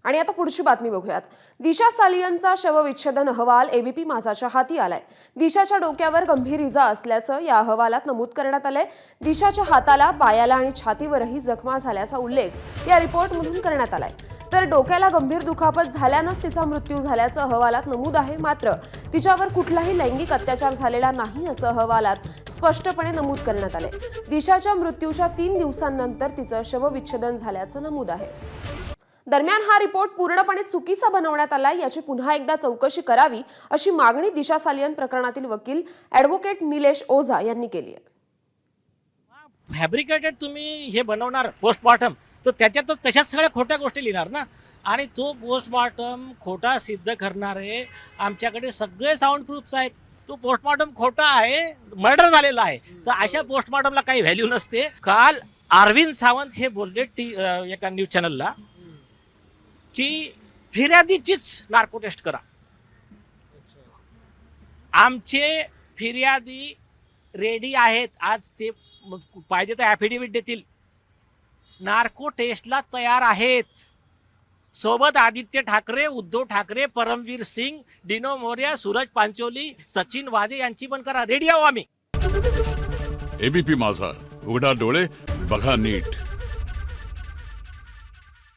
आणि आता पुढची बातमी बघूयात। दिशा सालियनचा शवविच्छेदन अहवाल एबीपी माझाच्या हाती आलाय। दिशाच्या डोक्यावर गंभीर इजा असल्याचं या अहवालात नमूद करण्यात आलंय। दिशाच्या हाताला, पायाला आणि छातीवरही जखमा झाल्याचा उल्लेख या रिपोर्टमधून करण्यात आलाय। तर डोक्याला गंभीर दुखापत झाल्यानंच तिचा मृत्यू झाल्याचं अहवालात नमूद आहे। मात्र तिच्यावर कुठलाही लैंगिक अत्याचार झालेला नाही असं अहवालात स्पष्टपणे नमूद करण्यात आलंय। दिशाच्या मृत्यूच्या 3 दिवसांनंतर तिचं शवविच्छेदन झाल्याचं नमूद आहे। दरम्यान हा रिपोर्ट पूर्णपणे चुकीचा बनवण्यात आला, याची पुन्हा एकदा चौकशी करावी अशी मागणी दिशा सालियन प्रकरणातील वकील ॲडव्होकेट निलेश ओझा यांनी केली आहे। फॅब्रिकेटेड तुम्ही हे बनवणार पोस्टमॉर्टम, तर त्याच्यात तशाच सगळ्या खोट्या गोष्टी लिहिणार ना। आणि तो पोस्टमॉर्टम खोटा सिद्ध करणारे आमच्याकडे सगळे साऊंड प्रूफ्स आहेत। तो पोस्टमॉर्टम खोटा आहे, मर्डर झालेला आहे, तर अशा पोस्टमॉर्टमला काही व्हॅल्यू नसते। काल अरविंद सावंत हे बोलले एका न्यूज चॅनलला की फिर्यादीचीच नार्को टेस्ट करा। आमचे फिर्यादी रेडी आहेत, आज ते पाहिजे तर ॲफिडेव्हिट देतील, नार्को टेस्टला तयार आहेत। सोबत आदित्य ठाकरे, उद्धव ठाकरे, परमवीर सिंग, डिनो मोरिया, सूरज पांचोली, सचिन वाजे यांची पण करा, रेडी आहो आम्ही। एबीपी माझा, उघडा डोळे बघा नीट।